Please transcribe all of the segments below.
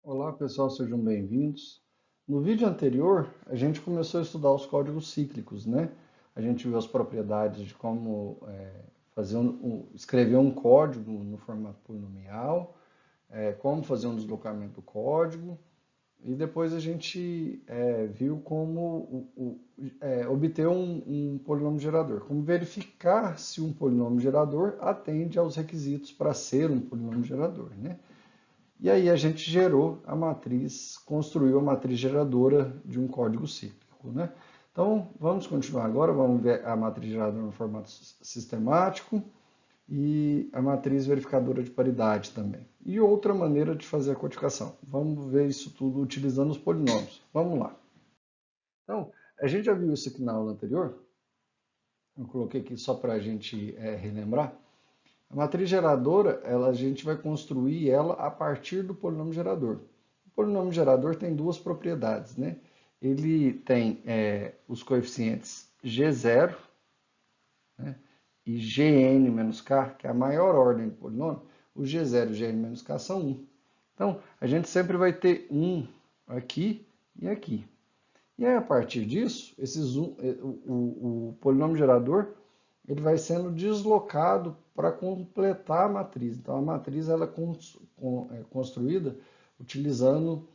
Olá pessoal, sejam bem-vindos. No vídeo anterior, a gente começou a estudar os códigos cíclicos, né? A gente viu as propriedades de como escrever um código no formato polinomial, como fazer um deslocamento do código, e depois a gente viu como obter um polinômio gerador, como verificar se um polinômio gerador atende aos requisitos para ser um polinômio gerador, né? E aí a gente gerou a matriz, construiu a matriz geradora de um código cíclico, né? Então, vamos continuar agora, vamos ver a matriz geradora no formato sistemático e a matriz verificadora de paridade também. E outra maneira de fazer a codificação. Vamos ver isso tudo utilizando os polinômios. Vamos lá. Então, a gente já viu isso aqui na aula anterior. Eu coloquei aqui só para a gente relembrar. A matriz geradora, a gente vai construir ela a partir do polinômio gerador. O polinômio gerador tem duas propriedades, né? Ele tem os coeficientes G0, né, e Gn-K, que é a maior ordem do polinômio. O G0 e o Gn-K são 1. Então, a gente sempre vai ter 1 aqui e aqui. E aí, a partir disso, o polinômio gerador ele vai sendo deslocado para completar a matriz. Então, a matriz ela é construída utilizando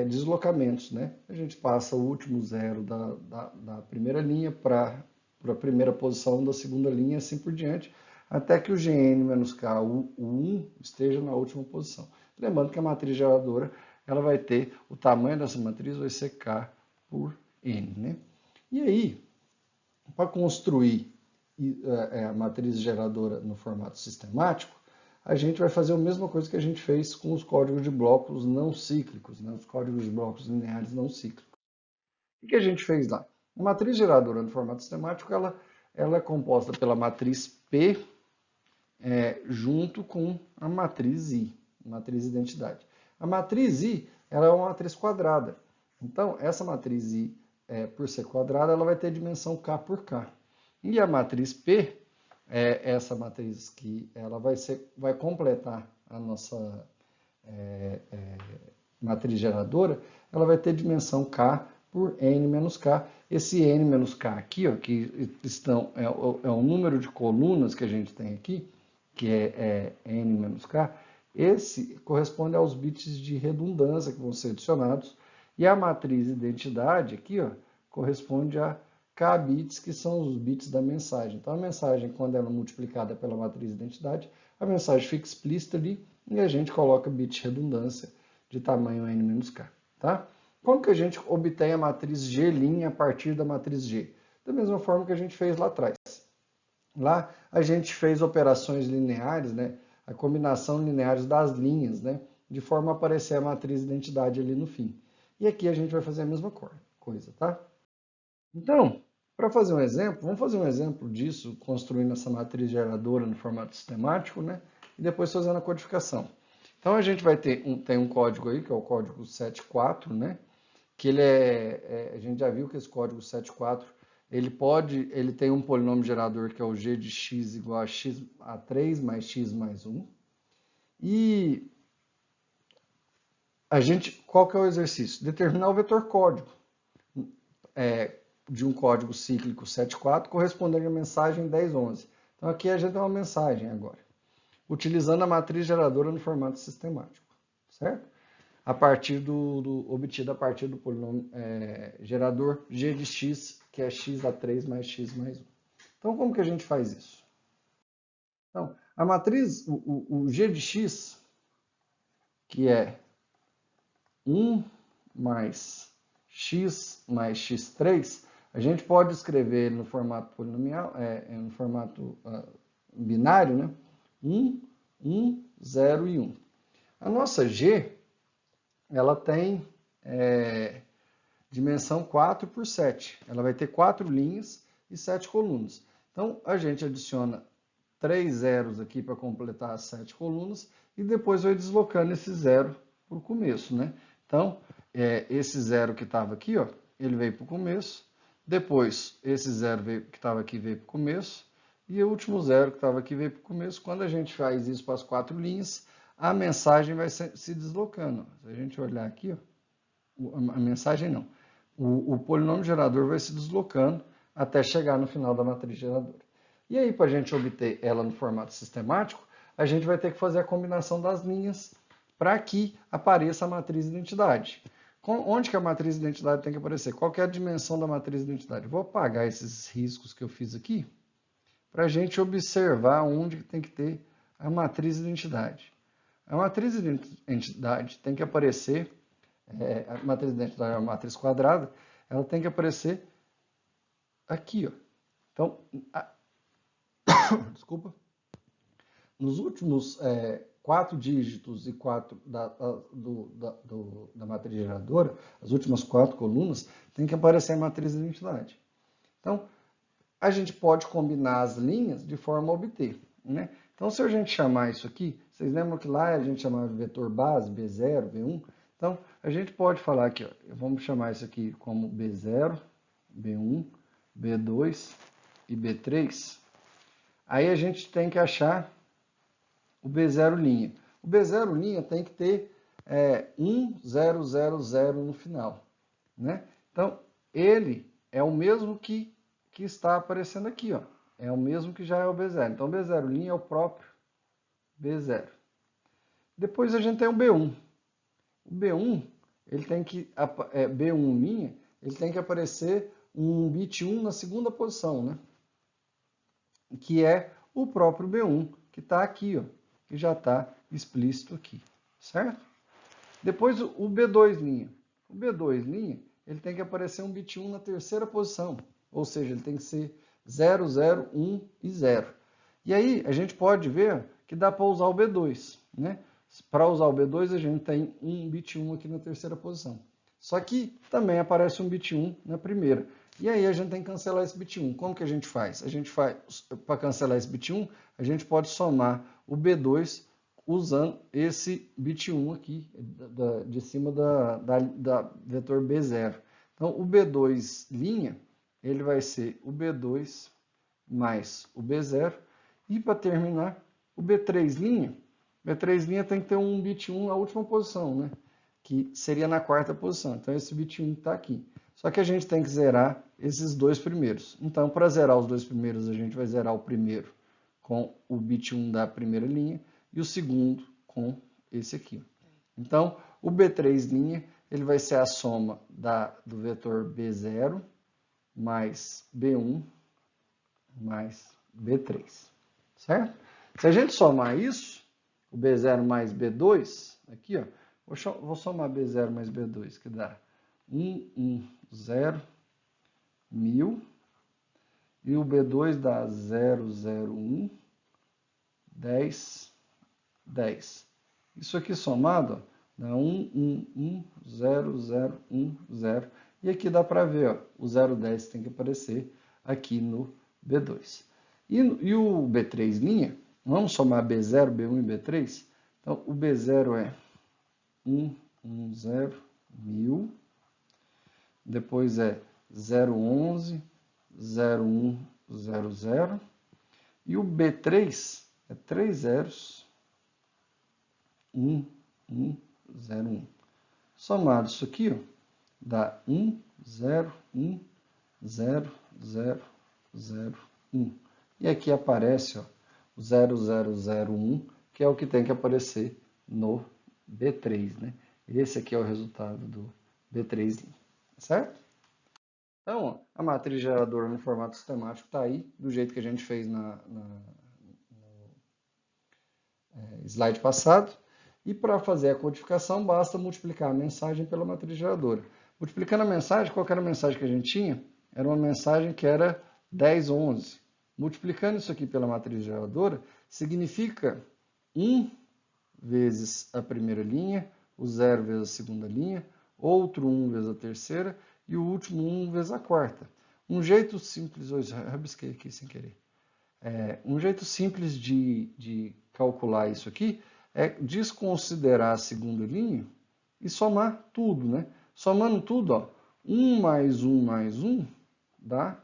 deslocamentos, né? A gente passa o último zero da primeira linha para a primeira posição da segunda linha e assim por diante, até que o Gn-K, o 1, esteja na última posição. Lembrando que a matriz geradora ela vai ter, o tamanho dessa matriz vai ser K por N, né? E aí, para construir a matriz geradora no formato sistemático, a gente vai fazer a mesma coisa que a gente fez com os códigos de blocos não cíclicos, né? Os códigos de blocos lineares não cíclicos. O que a gente fez lá? A matriz geradora no formato sistemático, ela é composta pela matriz P junto com a matriz I, matriz identidade. A matriz I ela é uma matriz quadrada. Então, essa matriz I, por ser quadrada, ela vai ter dimensão K por K. E a matriz P é essa matriz que ela vai completar a nossa matriz geradora, ela vai ter dimensão K por N menos K. Esse N menos K aqui, ó, que é o número de colunas que a gente tem aqui, que é N menos K, esse corresponde aos bits de redundância que vão ser adicionados. E a matriz identidade aqui, ó, corresponde a K bits, que são os bits da mensagem. Então, a mensagem, quando ela é multiplicada pela matriz identidade, a mensagem fica explícita ali e a gente coloca bit de redundância de tamanho N-K. Tá? Como que a gente obtém a matriz G' a partir da matriz G? Da mesma forma que a gente fez lá atrás. Lá a gente fez operações lineares, né? A combinação lineares das linhas, né? De forma a aparecer a matriz identidade ali no fim. E aqui a gente vai fazer a mesma coisa, tá? Então, para fazer um exemplo, vamos fazer um exemplo disso, construindo essa matriz geradora no formato sistemático, né? E depois fazendo a codificação. Então, a gente vai ter tem um código aí, que é o código 74, né? Que a gente já viu que esse código 74, ele tem um polinômio gerador que é o g de x igual a x a 3 mais x mais 1. E qual que é o exercício? Determinar o vetor código de um código cíclico 74 correspondente à mensagem 1011. Então aqui a gente tem uma mensagem agora, utilizando a matriz geradora no formato sistemático, certo? Obtida a partir do polinômio gerador g de x, que é x a 3 mais x mais 1. Então, como que a gente faz isso? Então, a matriz, o g de x, que é 1 mais x3, a gente pode escrever no formato polinomial, no formato binário, né? 1, 1, 0 e 1. A nossa g, ela tem dimensão 4 por 7. Ela vai ter 4 linhas e 7 colunas. Então, a gente adiciona 3 zeros aqui para completar as 7 colunas e depois vai deslocando esse zero para o começo, né? Então, esse zero que estava aqui, ó, ele veio para o começo. Depois, esse zero que estava aqui veio para o começo. E o último zero que estava aqui veio para o começo. Quando a gente faz isso para as 4 linhas, a mensagem vai se deslocando. Se a gente olhar aqui, ó, a mensagem não. O polinômio gerador vai se deslocando até chegar no final da matriz geradora. E aí, para a gente obter ela no formato sistemático, a gente vai ter que fazer a combinação das linhas para que apareça a matriz identidade. Onde que a matriz identidade tem que aparecer? Qual que é a dimensão da matriz identidade? Vou apagar esses riscos que eu fiz aqui para a gente observar onde tem que ter a matriz identidade. A matriz identidade tem que aparecer, a matriz identidade é uma matriz quadrada, ela tem que aparecer aqui, ó. Então, desculpa, nos últimos 4 dígitos e 4 da matriz geradora, as últimas 4 colunas, tem que aparecer a matriz identidade. Então, a gente pode combinar as linhas de forma a obter, né? Então, se a gente chamar isso aqui, vocês lembram que lá a gente chamava de vetor base, B0, B1? Então, a gente pode falar aqui, ó, vamos chamar isso aqui como B0, B1, B2 e B3. Aí a gente tem que achar o B0'. O B0' tem que ter 1, 0, 0, 0 no final, né? Então, ele é o mesmo que está aparecendo aqui, ó. É o mesmo que já é o B0. Então, o B0' é o próprio B0. Depois a gente tem o B1. O B1, ele tem que, B1', ele tem que aparecer um bit 1 na segunda posição, né? Que é o próprio B1, que está aqui, ó, que já está explícito aqui, certo? Depois o B2'. O B2', ele tem que aparecer um bit 1 na terceira posição, ou seja, ele tem que ser 0, 0, 1 e 0. E aí a gente pode ver que dá para usar o B2, né? Para usar o B2 a gente tem um bit 1 aqui na terceira posição. Só que também aparece um bit 1 na primeira. E aí a gente tem que cancelar esse bit 1. Como que a gente faz? A gente faz, para cancelar esse bit 1, a gente pode somar o B2 usando esse bit 1 aqui, de cima da vetor B0. Então, o B2', ele vai ser o B2 mais o B0. E para terminar, o B3', B3' tem que ter um bit 1 na última posição, né? Que seria na quarta posição. Então, esse bit 1 está aqui. Só que a gente tem que zerar esses dois primeiros. Então, para zerar os dois primeiros, a gente vai zerar o primeiro com o bit 1 da primeira linha e o segundo com esse aqui. Então, o B3', ele vai ser a soma do vetor B0 mais B1 mais B3, certo? Se a gente somar isso, o B0 mais B2, aqui, ó, vou somar B0 mais B2, que dá 1, 1, 0, 1000, e o B2 dá 0, 0, 1, 10, 10. Isso aqui somado, ó, dá 1, 1, 1, 0, 0, 1, 0. E aqui dá para ver, ó, o 0, 10 tem que aparecer aqui no B2. E o B3', vamos somar B0, B1 e B3? Então, o B0 é 1, 1, 0, 1000. Depois é 011, 01, 00. E o B3 é 3 zeros, 1, 1, 0, 1. Somado isso aqui, ó, dá 1, 0, 1, 0, 0, 0, 1. E aqui aparece, ó, o 0001, que é o que tem que aparecer no B3, né? Esse aqui é o resultado do B3', certo? Então, ó, a matriz geradora no formato sistemático está aí, do jeito que a gente fez no slide passado. E para fazer a codificação, basta multiplicar a mensagem pela matriz geradora. Multiplicando a mensagem, qual era a mensagem que a gente tinha? Era uma mensagem que era 10, 11. Multiplicando isso aqui pela matriz geradora, significa 1 vezes a primeira linha, o 0 vezes a segunda linha, outro 1 vezes a terceira e o último 1 vezes a quarta. Um jeito simples, hoje rabisquei aqui sem querer. Um jeito simples de calcular isso aqui é desconsiderar a segunda linha e somar tudo, né? Somando tudo, ó, 1 mais 1 mais 1 dá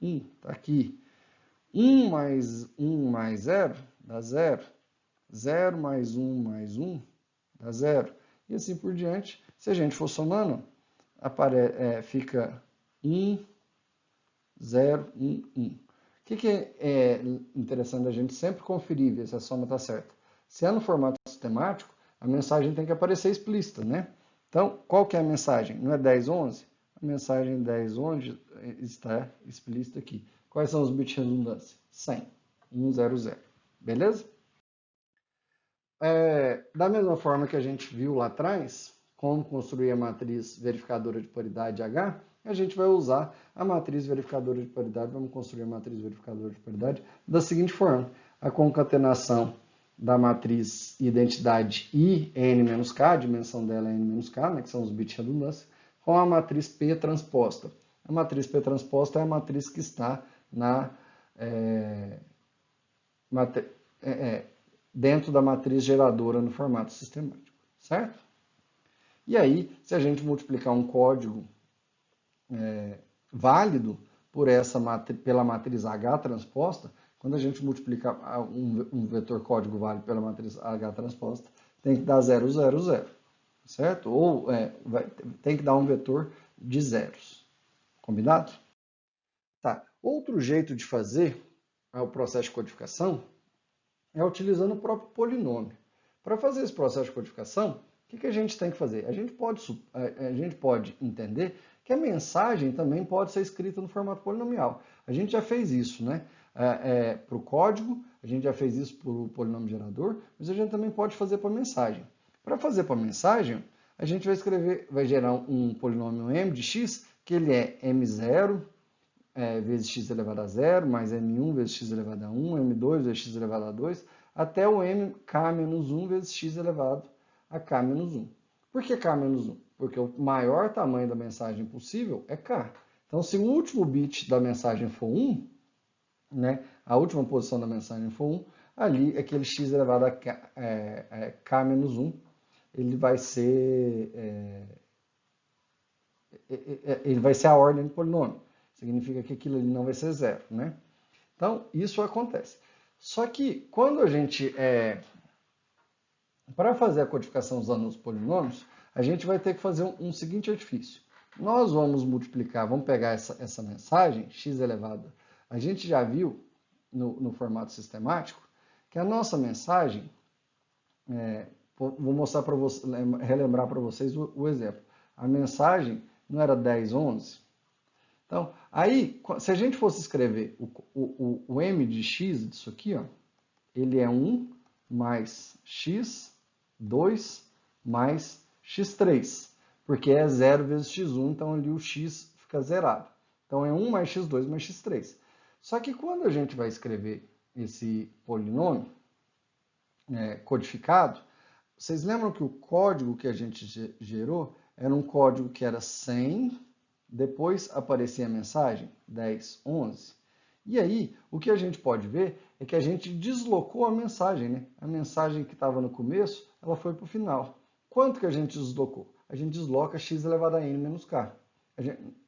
1, tá aqui. 1 mais 1 mais 0 dá 0. 0 mais 1 dá 0. E assim por diante. Se a gente for somando, fica 1, 0, 1, 1. O que é interessante a gente sempre conferir, ver se a soma está certa? Se é no formato sistemático, a mensagem tem que aparecer explícita, né? Então, qual que é a mensagem? Não é 10, 11? A mensagem 10, 11 está explícita aqui. Quais são os bits de redundância? 100, 1, 0, 0. Beleza? Da mesma forma que a gente viu lá atrás, como construir a matriz verificadora de paridade H, a gente vai usar a matriz verificadora de paridade, vamos construir a matriz verificadora de paridade da seguinte forma: a concatenação da matriz identidade I, N-K, a dimensão dela é N-K, né, que são os bits de redundância, com a matriz P transposta. A matriz P transposta é a matriz que está dentro da matriz geradora no formato sistemático, certo? E aí, se a gente multiplicar um código válido pela matriz H transposta, quando a gente multiplica um vetor código válido pela matriz H transposta, tem que dar 0, 0, 0, certo? Ou tem que dar um vetor de zeros. Combinado? Tá. Outro jeito de fazer o processo de codificação é utilizando o próprio polinômio. Para fazer esse processo de codificação, o que a gente tem que fazer? A gente pode entender que a mensagem também pode ser escrita no formato polinomial. A gente já fez isso, né? Para o código, a gente já fez isso para o polinômio gerador, mas a gente também pode fazer para a mensagem. Para fazer para a mensagem, a gente vai gerar um polinômio m de x, que ele é m0 vezes x elevado a 0, mais m1 vezes x elevado a 1, m2 vezes x elevado a 2, até o mk-1 vezes x elevado a k-1. Por que k-1? Porque o maior tamanho da mensagem possível é k. Então, se o último bit da mensagem for 1, né, a última posição da mensagem for 1, ali aquele x elevado a k-1, ele vai ser a ordem do polinômio. Significa que aquilo ali não vai ser zero, né? Então, isso acontece. Só que quando a gente... para fazer a codificação usando os polinômios, a gente vai ter que fazer um seguinte artifício. Nós vamos multiplicar, vamos pegar essa mensagem, x elevado... A gente já viu no formato sistemático que a nossa mensagem... vou mostrar para vocês, relembrar para vocês o exemplo. A mensagem não era 10, 11? Então, aí, se a gente fosse escrever o m de x disso aqui, ó, ele é 1 mais x, 2 mais x3, porque é 0 vezes x1, então ali o x fica zerado. Então, é 1 mais x2 mais x3. Só que quando a gente vai escrever esse polinômio codificado, vocês lembram que o código que a gente gerou era um código que era 100, depois aparecia a mensagem 10, 11. E aí, o que a gente pode ver é que a gente deslocou a mensagem, né? A mensagem que estava no começo, ela foi para o final. Quanto que a gente deslocou? A gente desloca x elevado a n menos k. O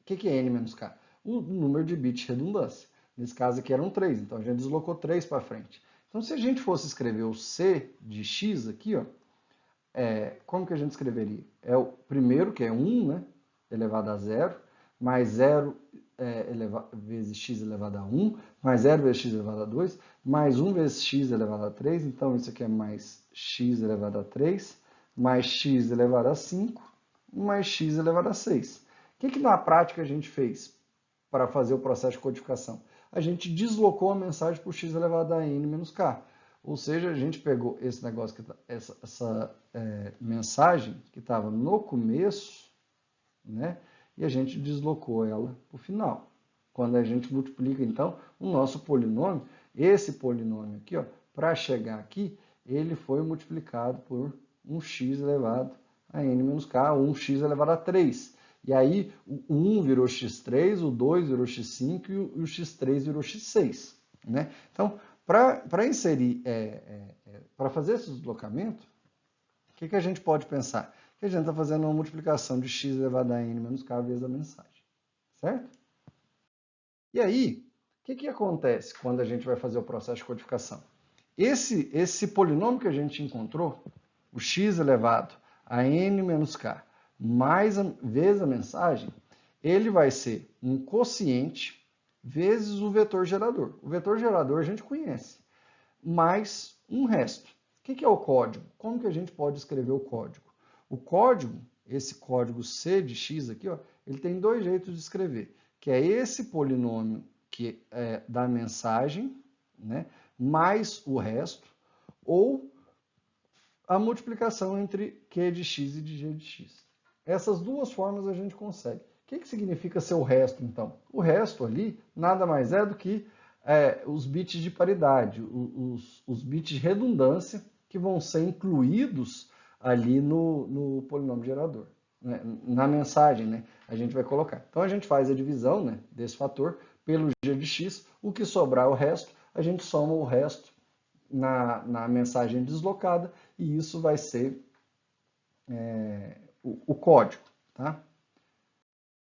que é n menos k? O número de bits de redundância. Nesse caso aqui eram 3, então a gente deslocou 3 para frente. Então, se a gente fosse escrever o c de x aqui, ó, como que a gente escreveria? É o primeiro, que é 1, né, elevado a 0, mais 0 vezes x elevado a 1, mais 0 vezes x elevado a 2, mais 1 vezes x elevado a 3, então isso aqui é mais x elevado a 3, mais x elevado a 5, mais x elevado a 6. O que na prática a gente fez para fazer o processo de codificação? A gente deslocou a mensagem para o x elevado a n menos k. Ou seja, a gente pegou esse negócio, essa mensagem que estava no começo, né, e a gente deslocou ela para o final. Quando a gente multiplica, então, o nosso polinômio, esse polinômio aqui, para chegar aqui, ele foi multiplicado por um x elevado a n menos k, ou um x elevado a 3. E aí, o 1 virou x3, o 2 virou x5 e o x3 virou x6. Né? Então, para inserir, para fazer esse deslocamento, o que a gente pode pensar? Que a gente está fazendo uma multiplicação de x elevado a n menos k vezes a mensagem. Certo? E aí, o que acontece quando a gente vai fazer o processo de codificação? esse polinômio que a gente encontrou, o x elevado a n menos k, vezes a mensagem, ele vai ser um quociente vezes o vetor gerador. O vetor gerador a gente conhece, mais um resto. O que é o código? Como que a gente pode escrever o código? O código, esse código c de x aqui, ó, ele tem dois jeitos de escrever, que é esse polinômio que é da mensagem, né, mais o resto, ou a multiplicação entre q de x e de g de x. Essas duas formas a gente consegue. O que significa ser o resto, então? O resto ali nada mais é do que os bits de paridade, os bits de redundância que vão ser incluídos ali no polinômio gerador, né? Na mensagem, né? A gente vai colocar. Então a gente faz a divisão, né, desse fator pelo g de x, o que sobrar o resto, a gente soma o resto na mensagem deslocada e isso vai ser o código, tá?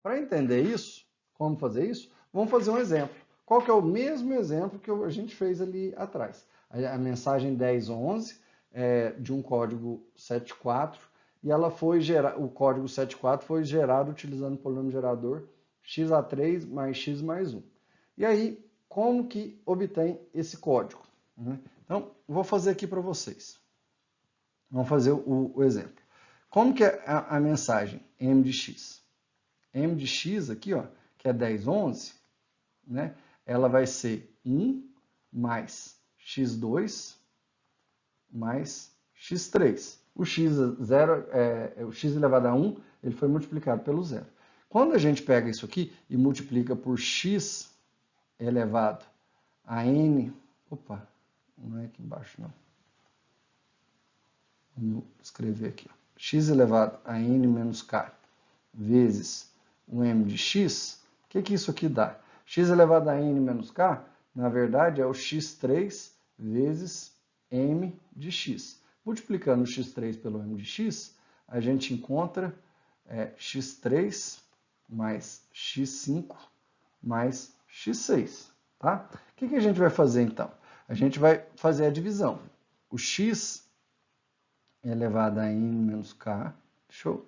Para entender isso, como fazer isso, vamos fazer um exemplo. Qual que é o mesmo exemplo que a gente fez ali atrás? A mensagem 1011 de um código 74 e ela foi o código 74 foi gerado utilizando o polinômio gerador x(a)3 mais x mais 1. E aí, como que obtém esse código? Então, vou fazer aqui para vocês. Vamos fazer o exemplo. Como que é a mensagem m de x? M de x aqui, ó, que é 1011, né? Ela vai ser 1 mais x2 mais x3. O x, o x elevado a 1, ele foi multiplicado pelo zero. Quando a gente pega isso aqui e multiplica por x elevado a n... Opa, não é aqui embaixo, não. Vamos escrever aqui. Ó. X elevado a n menos k vezes o m de x, o que isso aqui dá? X elevado a n menos k, na verdade, é o x3 vezes m de x. Multiplicando o x3 pelo m de x, a gente encontra x3 mais x5 mais x6. Tá? O que a gente vai fazer, então? A gente vai fazer a divisão. O x elevado a n menos k, deixa eu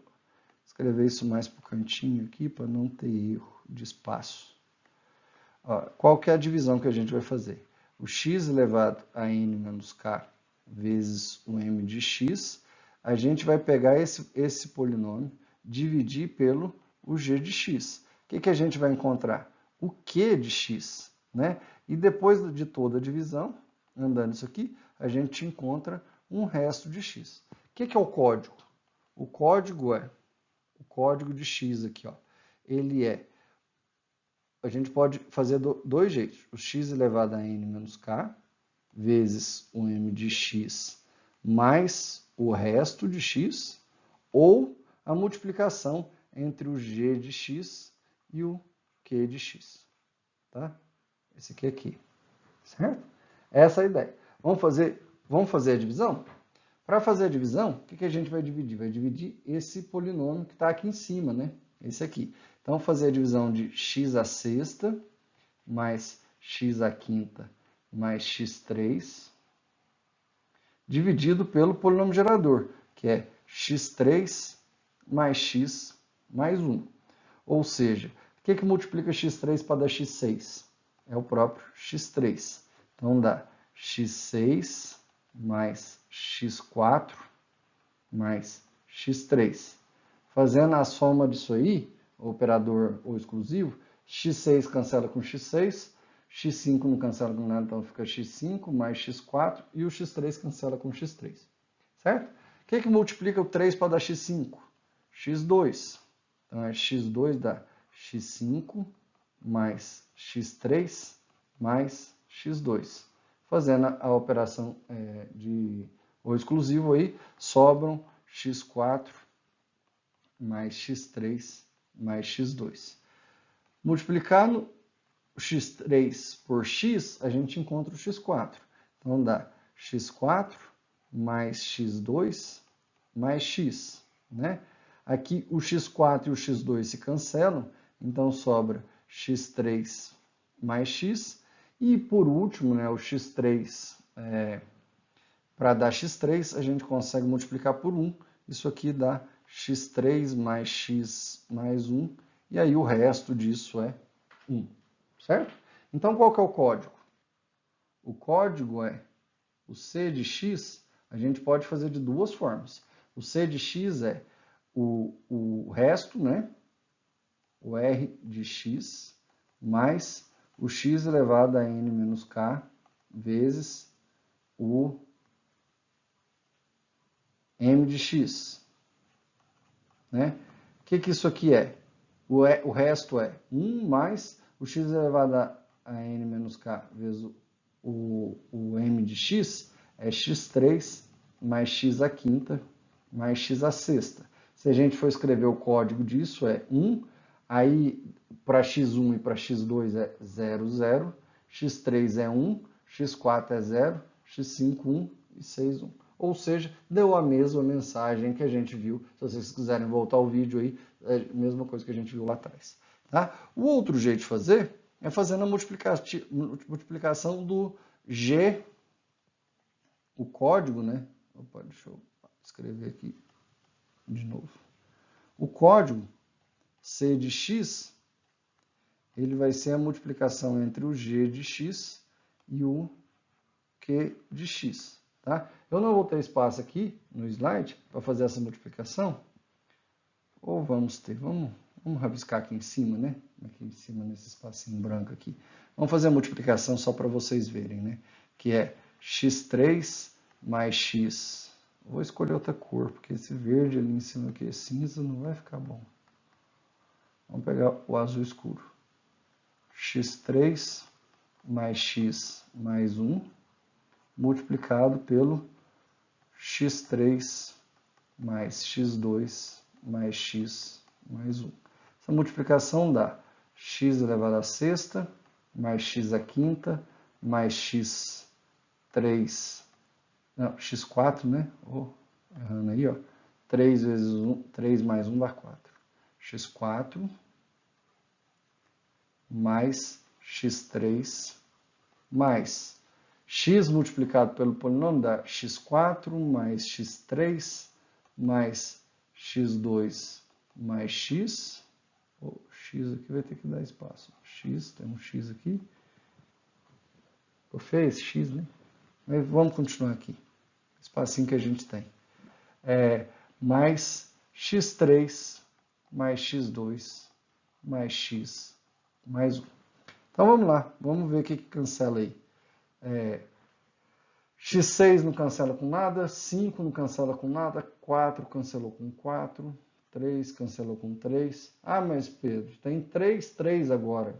escrever isso mais para o cantinho aqui, para não ter erro de espaço. Ó, qual que é a divisão que a gente vai fazer? O x elevado a n menos k vezes o m de x, a gente vai pegar esse polinômio, dividir pelo o g de x. O que a gente vai encontrar? O q de x, né? E depois de toda a divisão, andando isso aqui, a gente encontra um resto de x. O que é o código? O código é o código de x aqui, ó. Ele a gente pode fazer dois jeitos. O x elevado a n menos k vezes o m de x mais o resto de x, ou a multiplicação entre o g de x e o q de x. Tá? Esse aqui. Certo? Essa é a ideia. Vamos fazer a divisão? Para fazer a divisão, o que a gente vai dividir? Vai dividir esse polinômio que está aqui em cima, né? Esse aqui. Então, fazer a divisão de x à sexta mais x à quinta mais x3 dividido pelo polinômio gerador, que é x3 mais x mais 1. Ou seja, o que multiplica x3 para dar x6? É o próprio x3. Então, dá x6 mais x4 mais x3. Fazendo a soma disso aí, o operador ou exclusivo, x6 cancela com x6, x5 não cancela com nada, então fica x5 mais x4 e o x3 cancela com x3. Certo? O que multiplica o 3 para dar x5? x2. Então, x2 dá x5 mais x3 mais x2. Fazendo a operação de o exclusivo aí, sobram x4 mais x3 mais x2. Multiplicando o x3 por x, a gente encontra o x4. Então, dá x4 mais x2 mais x. Né? Aqui, o x4 e o x2 se cancelam, então sobra x3 mais x. E, por último, né, o x3 Para dar x3, a gente consegue multiplicar por 1. Isso aqui dá x3 mais x mais 1. E aí o resto disso é 1. Certo? Então, qual que é o código? O código é o c de x, a gente pode fazer de duas formas. O c de x é o resto, né? O r de x, mais o x elevado a n menos k, vezes o m de x. Né? O que isso aqui é? O resto é 1 mais o x elevado a n menos k vezes o m de x, é x3 mais x à quinta mais x à sexta. Se a gente for escrever o código disso, é 1, aí para x1 e para x2 é 0, 0, x3 é 1, x4 é 0, x5, 1 e 6, 1. Ou seja, deu a mesma mensagem que a gente viu. Se vocês quiserem voltar ao vídeo aí, é a mesma coisa que a gente viu lá atrás. Tá? O outro jeito de fazer é fazendo a multiplicação do G, o código, né? Opa, deixa eu escrever aqui de novo. O código C de x, ele vai ser a multiplicação entre o G de x e o Q de x. Tá? Eu não vou ter espaço aqui no slide para fazer essa multiplicação. Ou vamos ter, vamos rabiscar aqui em cima, né? Aqui em cima, nesse espacinho branco aqui. Vamos fazer a multiplicação só para vocês verem, né? Que é x3 mais x. Vou escolher outra cor, porque esse verde ali em cima aqui é cinza, não vai ficar bom. Vamos pegar o azul escuro. x3 mais x mais 1 multiplicado pelo x3 mais x2 mais x mais 1. Essa multiplicação dá x elevado à sexta mais x à quinta mais x3, não, x4, né? Errando aí, ó. 3 vezes 1, 3 mais 1 dá 4. x4 mais x3 mais x multiplicado pelo polinômio dá x4 mais x3 mais x2 mais x. X aqui vai ter que dar espaço. X, tem um x aqui. Ficou feio esse x, né? Mas vamos continuar aqui. Espacinho que a gente tem. Mais x3 mais x2 mais x mais 1. Então vamos lá, vamos ver o que cancela aí. x6 não cancela com nada, 5 não cancela com nada, 4 cancelou com 4, 3 cancelou com 3. Ah, mas Pedro, tem 3 agora.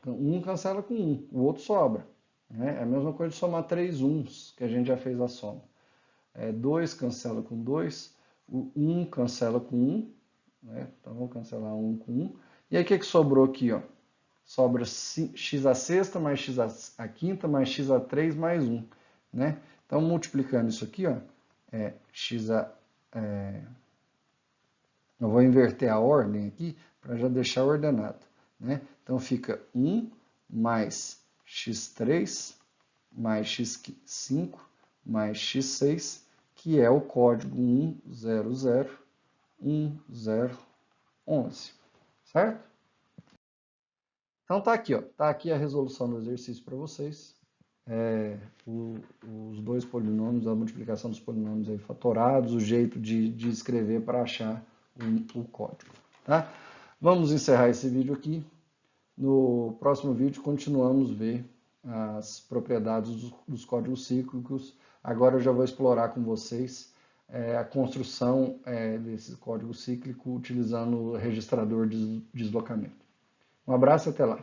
Um cancela com 1, o outro sobra. Né? É a mesma coisa de somar 3 uns, que a gente já fez a soma. 2 cancela com 2, o 1 cancela com 1. Né? Então vamos cancelar 1 com 1. E aí o que sobrou aqui? Ó? Sobra x à sexta mais x à quinta mais x a 3 mais 1. Né? Então, multiplicando isso aqui, ó, eu vou inverter a ordem aqui para já deixar ordenado. Né? Então, fica 1 mais x3 mais x5 mais x6, que é o código 1001011. Certo? Então, tá aqui, ó. Tá aqui a resolução do exercício para vocês. Os dois polinômios, a multiplicação dos polinômios aí fatorados, o jeito de escrever para achar o código. Tá? Vamos encerrar esse vídeo aqui. No próximo vídeo continuamos a ver as propriedades dos códigos cíclicos. Agora eu já vou explorar com vocês a construção desse código cíclico utilizando o registrador de deslocamento. Um abraço e até lá.